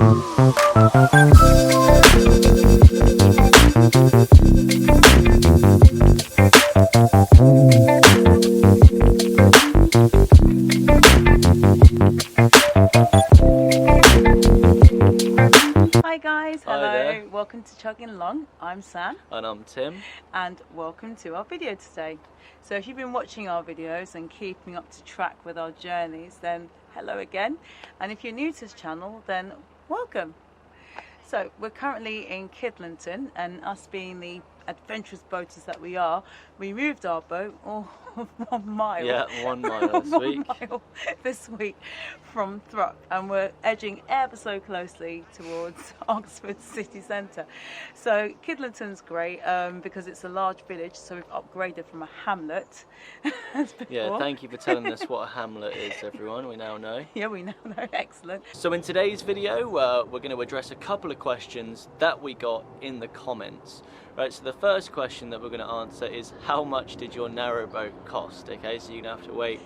Hi guys, hello, welcome to Chugging Along. I'm Sam. And I'm Tim. And welcome to our video today. So if you've been watching our videos and keeping up to track with our journeys, then hello again. And if you're new to this channel, then welcome. So we're currently in Kidlington, and us being the adventurous boaters that we are, we moved our boat 1 mile. Yeah, 1 mile this week. 1 mile this week from Thrupp, and we're edging ever so closely towards Oxford city centre. So Kidlington's great because it's a large village, so we've upgraded from a hamlet. Yeah, thank you for telling us what a hamlet is, everyone. We now know. Yeah, we now know. Excellent. So in today's video, we're going to address a couple of questions that we got in the comments. Right, so the first question that we're going to answer is, how much did your narrowboat cost? Okay, so you're going to have to wait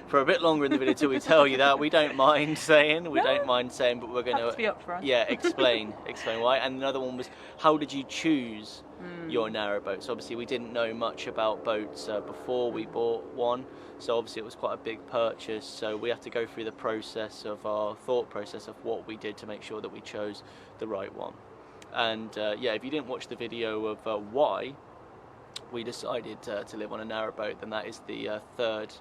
for a bit longer in the video till we tell you that. We don't mind saying, but we're going to be upfront. Yeah, explain why. And another one was, how did you choose your narrowboat? So obviously we didn't know much about boats before we bought one, so obviously it was quite a big purchase, so we have to go through the process of our thought process of what we did to make sure that we chose the right one. And yeah, if you didn't watch the video of why we decided to live on a narrowboat, then that is the third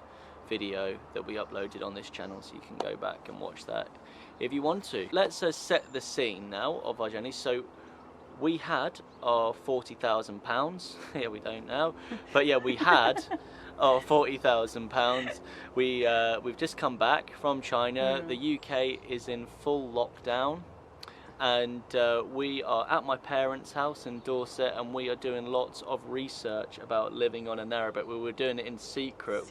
video that we uploaded on this channel, so you can go back and watch that if you want to. Let's set the scene now of our journey. So we had our £40,000. Yeah, we don't now, but yeah, we had our £40,000. We've just come back from China. The UK is in full lockdown, and we are at my parents' house in Dorset, and we are doing lots of research about living on a narrowboat. We were doing it in secret.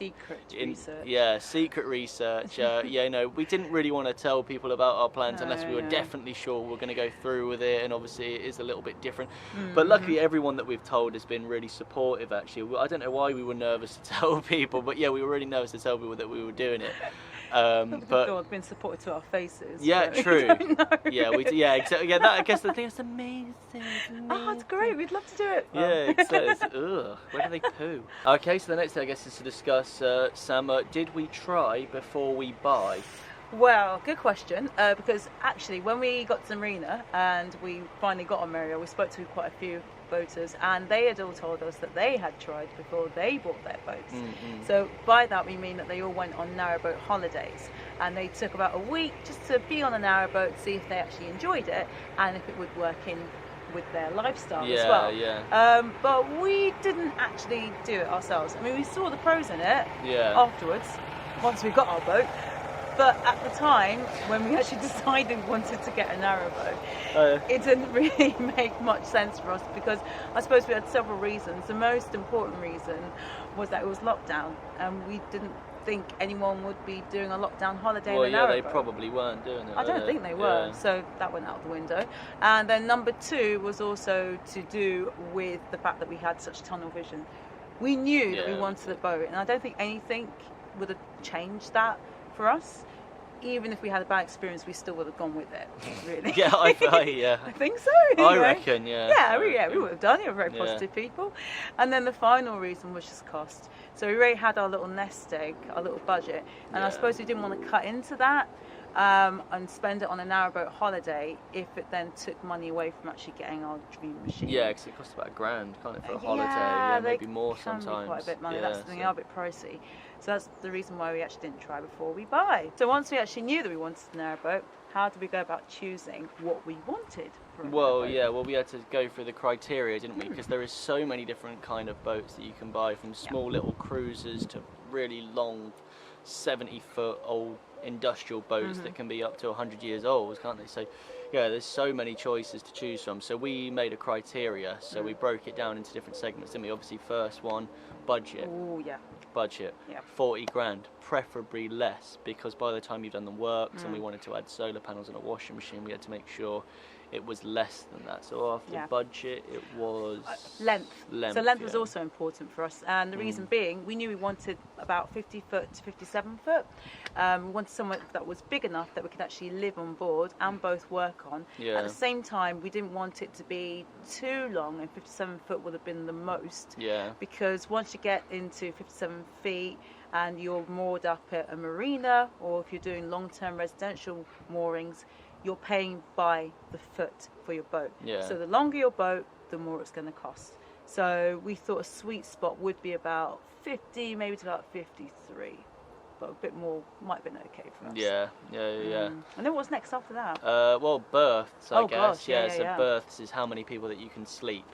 Research. Yeah, secret research. Yeah, you know, we didn't really want to tell people about our plans unless we were definitely sure we were going to go through with it, and obviously it is a little bit different. But luckily everyone that we've told has been really supportive, actually. I don't know why we were nervous to tell people, but yeah, we were really nervous to tell people that we were doing it. But God, been supported to our faces. Yeah, true. Yeah, exactly. Yeah, that, I guess the thing is amazing. Oh, it's great. We'd love to do it. Yeah, exactly. Ugh, where do they poo? Okay, so the next thing I guess is to discuss, Sam, did we try before we buy? Well, good question, because actually when we got to Marina and we finally got on Mario, we spoke to quite a few boaters, and they had all told us that they had tried before they bought their boats. So by that we mean that they all went on narrowboat holidays, and they took about a week just to be on a narrowboat, see if they actually enjoyed it and if it would work in with their lifestyle as well. But we didn't actually do it ourselves. I mean, we saw the pros in it afterwards, once we got our boat. But at the time, when we actually decided we wanted to get a narrowboat, it didn't really make much sense for us, because I suppose we had several reasons. The most important reason was that it was lockdown, and we didn't think anyone would be doing a lockdown holiday in a narrowboat. They probably weren't doing it. I don't think they were, so that went out the window. And then number two was also to do with the fact that we had such tunnel vision. We knew that we wanted a boat, and I don't think anything would have changed that for us. Even if we had a bad experience, we still would have gone with it, really. I think so. I reckon, we would have done it. We're very positive people. And then the final reason was just cost. So we already had our little nest egg, our little budget, and I suppose we didn't want to cut into that and spend it on a narrowboat holiday if it then took money away from actually getting our dream machine. Yeah, because it costs about £1,000, can't it, for a holiday? Yeah, maybe more sometimes. Can be quite a bit of money. That's the thing, they are a bit pricey. So that's the reason why we actually didn't try before we buy. So once we actually knew that we wanted a narrowboat, how did we go about choosing what we wanted for a narrowboat? We had to go through the criteria, didn't we? Because there is so many different kind of boats that you can buy, from small little cruisers to really long 70-foot old industrial boats that can be up to 100 years old, can't they? So yeah, there's so many choices to choose from. So we made a criteria, so we broke it down into different segments, didn't we? Obviously, first one budget. Oh yeah. Budget. Yeah. 40 grand, preferably less, because by the time you've done the works and we wanted to add solar panels and a washing machine, we had to make sure it was less than that. So after budget, it was length. So length was yeah. also important for us, and the reason being, we knew we wanted about 50 foot to 57 foot. We wanted somewhere that was big enough that we could actually live on board and both work on. Yeah. At the same time, we didn't want it to be too long, and 57 foot would have been the most. Yeah. Because once you get into 57 feet and you're moored up at a marina, or if you're doing long-term residential moorings, you're paying by the foot for your boat. Yeah. So the longer your boat, the more it's going to cost. So we thought a sweet spot would be about 50, maybe to about 53. But a bit more might have been okay for us. Yeah. And then what's next after that? Well, berths, I guess. Gosh, yeah, So yeah. berths is how many people that you can sleep.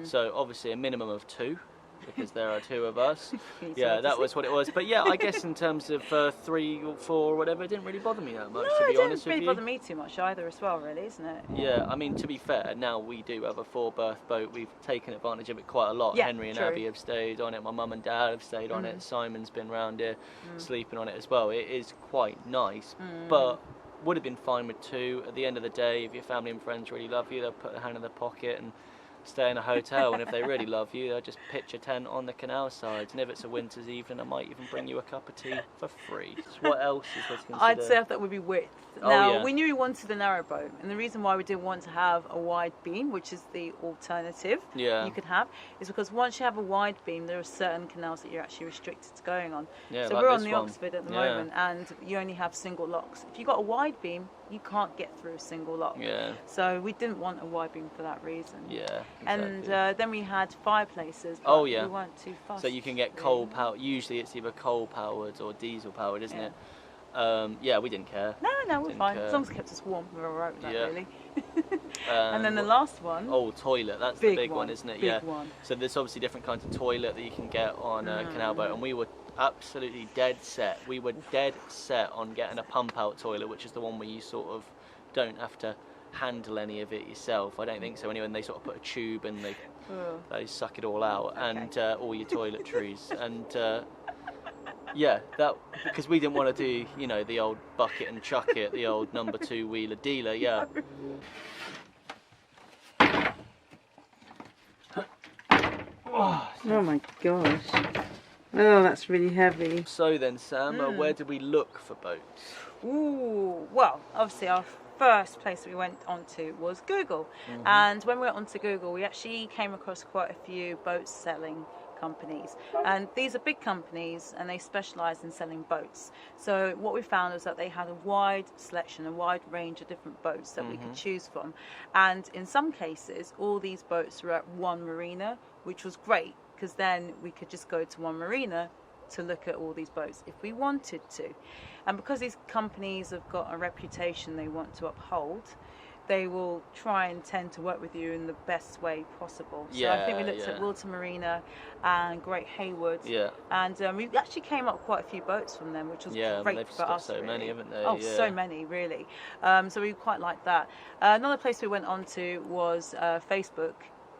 So obviously a minimum of 2. Because there are 2 of us. Yeah, that was what it was. But yeah, I guess in terms of 3 or 4 or whatever, it didn't really bother me that much, to be honest with you. No, it didn't really bother me too much either as well, really, isn't it? Yeah, I mean, to be fair, now we do have a 4-berth boat. We've taken advantage of it quite a lot. Yeah, Henry and true. Abby have stayed on it. My mum and dad have stayed on it. Simon's been round here sleeping on it as well. It is quite nice, but would have been fine with 2. At the end of the day, if your family and friends really love you, they'll put a hand in their pocket and stay in a hotel, and if they really love you, they'll just pitch a tent on the canal sides, and if it's a winter's evening, I might even bring you a cup of tea for free. So what else is there to consider? I'd say that would be width. Oh, Now, yeah. we knew we wanted a narrowboat, and the reason why we didn't want to have a wide beam, which is the alternative Yeah. you could have, is because once you have a wide beam, there are certain canals that you're actually restricted to going on. Yeah, So like we're on this the one. Oxford at the Yeah. moment, and you only have single locks. If you've got a wide beam, you can't get through a single lock. Yeah. So we didn't want a wide beam for that reason. Yeah, And exactly. then we had fireplaces, but Oh, yeah. we weren't too fussed. So you can get really. coal powered. Usually it's either coal powered or diesel powered, isn't Yeah. it? Yeah, we didn't care. No, we're Didn't fine. care. As long as it kept us warm, we were alright with that, Yeah. really. And then the what- last one. Oh, toilet. That's the Big big one, one, isn't it? big Yeah. one. So there's obviously different kinds of toilet that you can get on a canal boat, and we were absolutely dead set. We were dead set on getting a pump out toilet, which is the one where you sort of don't have to handle any of it yourself. I don't think so. Anyway, and they sort of put a tube and they suck it all out, and all your toiletries, and yeah, that because we didn't want to do, you know, the old bucket and chuck it, the old number 2 wheeler dealer. Yeah. Oh my gosh. Oh, that's really heavy. So then, Sam, where did we look for boats? Ooh, well, obviously our first place we went onto was Google. And when we went onto Google, we actually came across quite a few boat selling companies. And these are big companies, and they specialise in selling boats. So what we found was that they had a wide selection, a wide range of different boats that we could choose from. And in some cases, all these boats were at one marina, which was great, because then we could just go to one marina to look at all these boats if we wanted to. And because these companies have got a reputation they want to uphold, they will try and tend to work with you in the best way possible. So I think we looked at Wilton Marina and Great Haywood. Yeah. And we actually came up quite a few boats from them, which was great they've for got us. so really. many, haven't they? Oh, Yeah. so many, really. So we quite liked that. Another place we went on to was Facebook.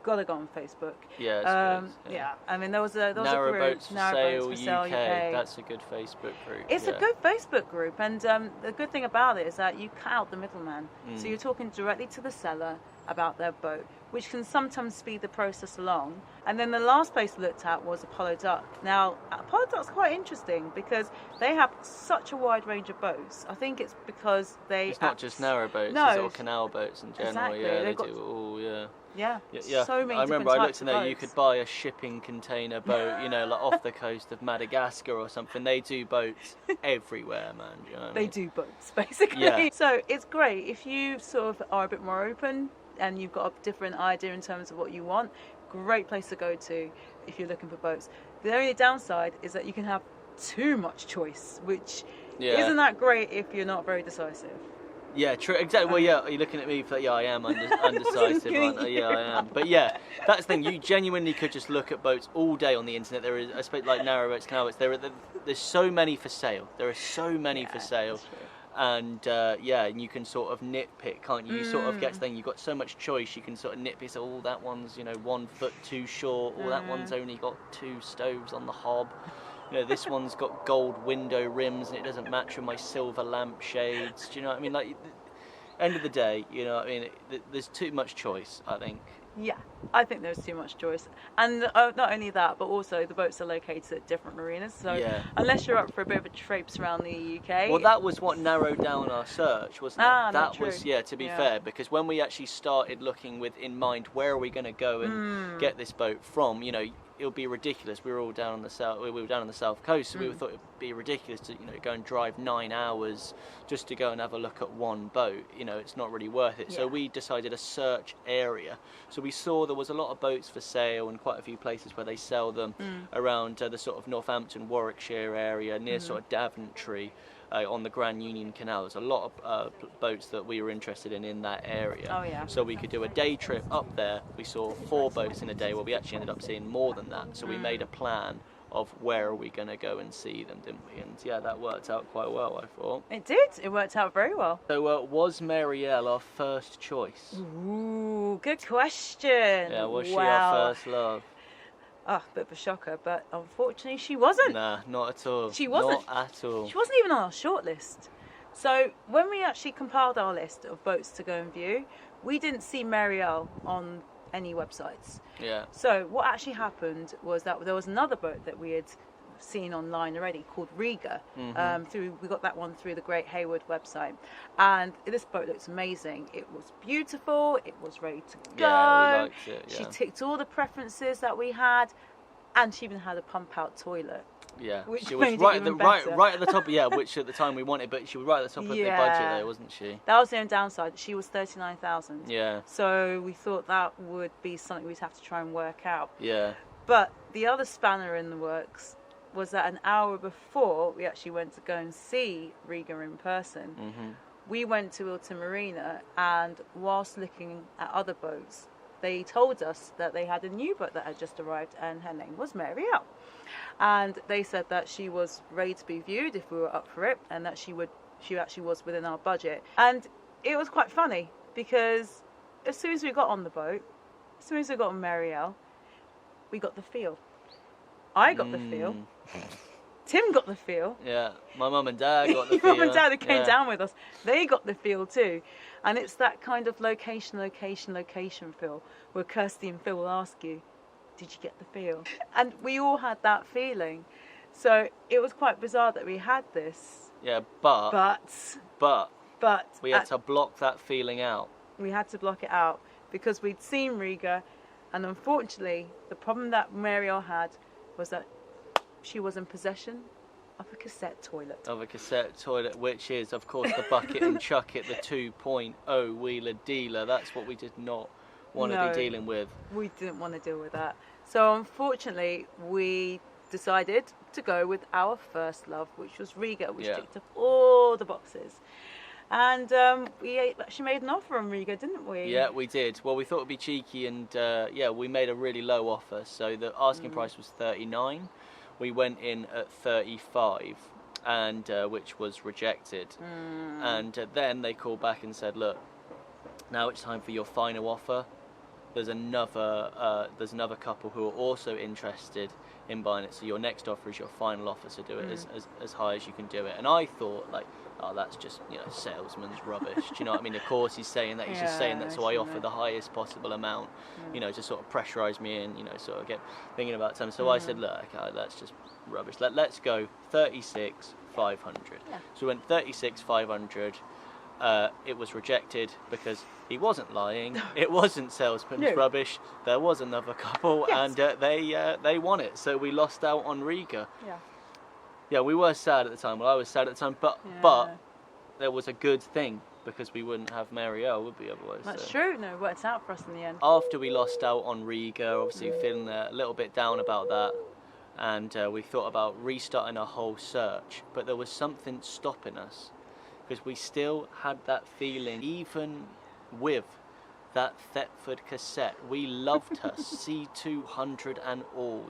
Gotta go on Facebook. Yeah, it's good, yeah. I mean, there was a group, Narrowboats Narrowboats for Sale UK. That's a good Facebook group. It's a good Facebook group, and the good thing about it is that you cut out the middleman. So you're talking directly to the seller about their boat, which can sometimes speed the process along. And then the last place we looked at was Apollo Duck. Now, Apollo Duck's quite interesting because they have such a wide range of boats. I think it's because It's not just narrowboats, No. it's all canal boats in general. Exactly. Yeah, they They've got- do all. Yeah. Yeah, so many I remember different I types looked in of there. You boats. could buy a shipping container boat, you know, like off the coast of Madagascar or something. They do boats everywhere, man. Do you know what I They mean? do boats, basically. Yeah. So it's great if you sort of are a bit more open and you've got a different idea in terms of what you want. Great place to go to if you're looking for boats. The only downside is that you can have too much choice, which isn't that great if you're not very decisive. Yeah, true. Exactly. Well, yeah. Are you looking at me for? Yeah, I am undecisive. Aren't I? Yeah, I am. But yeah, that's the thing. You genuinely could just look at boats all day on the internet. There is, I suppose, like narrowboats, canal boats. There's so many for sale. There are so many for sale. and and you can sort of nitpick, can't you? You sort of get to think you've got so much choice. You can sort of nitpick. So, oh, that one's 1 foot too short. Or that one's only got 2 stoves on the hob. This one's got gold window rims and it doesn't match with my silver lampshades. Do you know what I mean? Like, end of the day, there's too much choice, I think. Yeah, I think there's too much choice. And not only that, but also the boats are located at different marinas. So unless you're up for a bit of a traipse around the UK... Well, that was what narrowed down our search, wasn't it? That was, to be fair, because when we actually started looking with in mind, where are we going to go and get this boat from, it would be ridiculous. We were all down on the south coast, so we thought it would be ridiculous to go and drive 9 hours just to go and have a look at one boat. It's not really worth it. So we decided a search area. So we saw there was a lot of boats for sale and quite a few places where they sell them around the sort of Northampton, Warwickshire area, near sort of Daventry. On the Grand Union Canal, there's a lot of boats that we were interested in that area. Oh, yeah. So we could do a day trip up there. We saw 4 boats in a day. Well, we actually ended up seeing more than that. So we made a plan of where are we going to go and see them, didn't we? And that worked out quite well, I thought. It did. It worked out very well. So was Marielle our first choice? Ooh, good question. Yeah, was she our first love? Oh, a bit of a shocker, but unfortunately she wasn't. Nah, not at all. She wasn't. Not at all. She wasn't even on our shortlist. So when we actually compiled our list of boats to go and view, we didn't see Marielle on any websites. Yeah. So what actually happened was that there was another boat that we had seen online already called Riga. We got that one through the Great Hayward website, and this boat looks amazing. It was beautiful, it was ready to go. Yeah, we liked it. She ticked all the preferences that we had, and she even had a pump out toilet. Yeah, which she was right at the top. Yeah, which at the time we wanted, but she was right at the top of the budget there, wasn't she? That was the only downside. She was 39,000. Yeah. So we thought that would be something we'd have to try and work out. Yeah. But the other spanner in the works was that an hour before we actually went to go and see Riga in person, we went to Ilta Marina, and whilst looking at other boats, they told us that they had a new boat that had just arrived, and her name was Marielle. And they said that she was ready to be viewed if we were up for it, and that she actually was within our budget. And it was quite funny, because as soon as we got on the boat, as soon as we got on Marielle, we got the feel. I got the feel. Tim got the feel. Yeah, my mum and dad got the feel. Your mum and dad who came down with us, they got the feel too. And it's that kind of location feel, where Kirsty and Phil will ask you, did you get the feel? And we all had that feeling. So it was quite bizarre that we had this. Yeah, but we had to block that feeling out. We had to block it out because we'd seen Riga, and unfortunately, the problem that Marielle had was that she was in possession of a cassette toilet. Which is, of course, the bucket and chuck it, the 2.0 wheeler dealer. That's what we did not want to be dealing with. We didn't want to deal with that. So unfortunately, we decided to go with our first love, which was Riga, which ticked up all the boxes. And we actually made an offer on Riga, didn't we? Yeah, we did. Well, we thought it'd be cheeky, and we made a really low offer. So the asking price was 39. We went in at 35, and which was rejected. And then they called back and said, "Look, now it's time for your final offer. There's another couple who are also interested in buying it. So your next offer is your final offer. So do it as high as you can do it." And I thought, like, oh, that's just salesman's rubbish. Do you know what I mean? Of course he's saying that. He's just saying that, so I offer the highest possible amount. To sort of pressurise me and sort of get thinking about something. So I said, look, okay, that's just rubbish. Let's go 36,500. Yeah. So we went 36,500. It was rejected because he wasn't lying. It wasn't salesman's rubbish. There was another couple, and they won it. So we lost out on Riga. Yeah. Yeah, we were sad at the time. Well, I was sad at the time, but there was a good thing because we wouldn't have Marielle, would we, otherwise? That's true. No, it worked out for us in the end. After we lost out on Riga, obviously feeling a little bit down about that, and we thought about restarting our whole search, but there was something stopping us because we still had that feeling, even with that Thetford cassette. We loved her, C200 and all.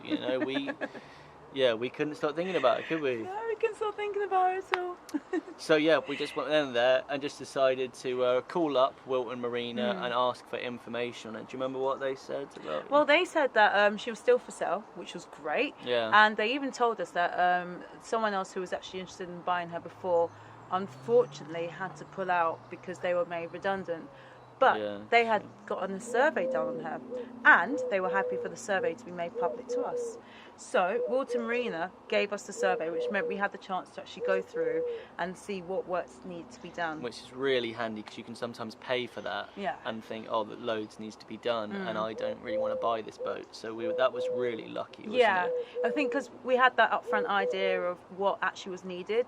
We couldn't stop thinking about it, could we? No, we can stop thinking about it all. So yeah, we just went in there and just decided to call up Wilton Marina and ask for information on it. Do you remember what they said about? Well, they said that she was still for sale, which was great. Yeah. And they even told us that someone else who was actually interested in buying her before, unfortunately, had to pull out because they were made redundant. But they had gotten a survey done on her, and they were happy for the survey to be made public to us. So Wilton Marina gave us the survey, which meant we had the chance to actually go through and see what works need to be done. Which is really handy because you can sometimes pay for that and think, oh, that loads needs to be done, and I don't really want to buy this boat. So that was really lucky, wasn't it? I think because we had that upfront idea of what actually was needed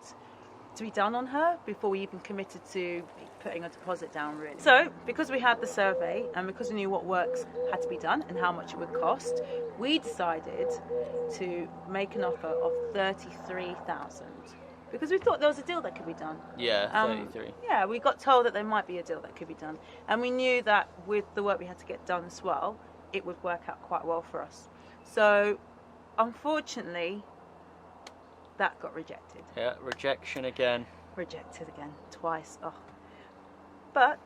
to be done on her before we even committed to putting a deposit down, really. So because we had the survey and because we knew what works had to be done and how much it would cost, we decided to make an offer of 33,000 because we thought there was a deal that could be done. Yeah, 33. Yeah, we got told that there might be a deal that could be done, and we knew that with the work we had to get done as well, it would work out quite well for us. So unfortunately, that got rejected. Yeah, rejection again. Rejected again, twice. Oh. But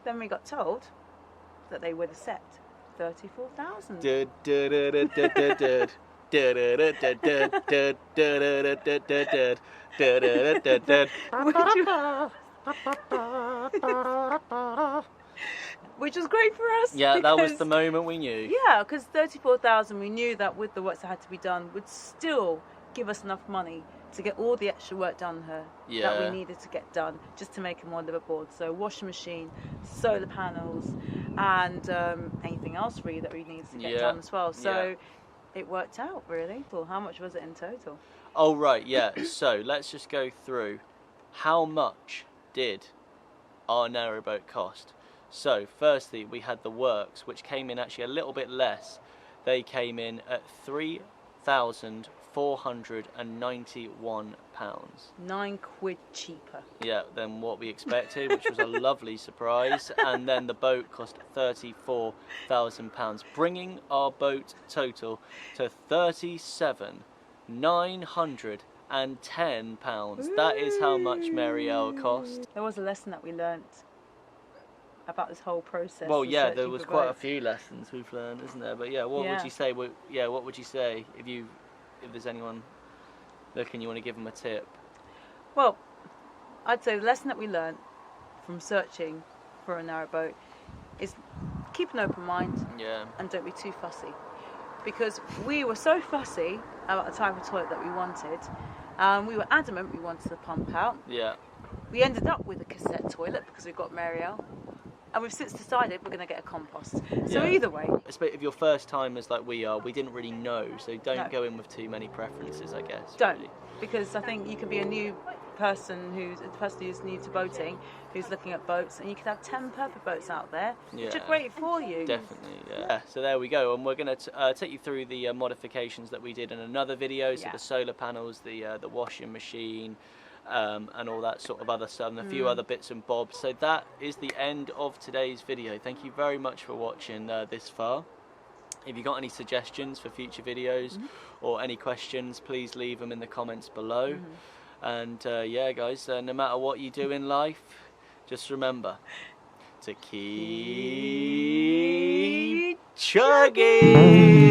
then we got told that they would accept 34,000. Which was great for us. Yeah, that was the moment we knew. Yeah, because 34,000, we knew that with the works that had to be done would still give us enough money to get all the extra work done her that we needed to get done just to make her more livable. So washing machine, solar panels, and anything else really that we needed to get done as well. So it worked out really. Well, how much was it in total? Oh right, yeah. So let's just go through how much did our narrowboat cost. So firstly, we had the works, which came in actually a little bit less. They came in at £3,491. £9 cheaper. Yeah, than what we expected, which was a lovely surprise. And then the boat cost £34,000, bringing our boat total to £37,910. That is how much Marielle cost. There was a lesson that we learnt about this whole process. Well, yeah, there was quite a few lessons we've learned, isn't there? But yeah, what would you say? What would you say if there's anyone looking, you want to give them a tip? Well, I'd say the lesson that we learnt from searching for a narrowboat is keep an open mind. And don't be too fussy, because we were so fussy about the type of toilet that we wanted. We were adamant we wanted the pump out. We ended up with a cassette toilet because we got Marielle. And we've since decided we're going to get a compost. So either way. If you're first timers like we are, we didn't really know, so don't go in with too many preferences, I guess. Don't, really. Because I think you could be a person who's new to boating, who's looking at boats, and you could have 10 perfect boats out there, which are great for you. Definitely, yeah. So there we go, and we're going to take you through the modifications that we did in another video. So the solar panels, the washing machine, and all that sort of other stuff, and a few other bits and bobs. So that is the end of today's video. Thank you very much for watching this far. If you got any suggestions for future videos or any questions, please leave them in the comments below. And yeah, guys, no matter what you do in life, just remember to keep chugging.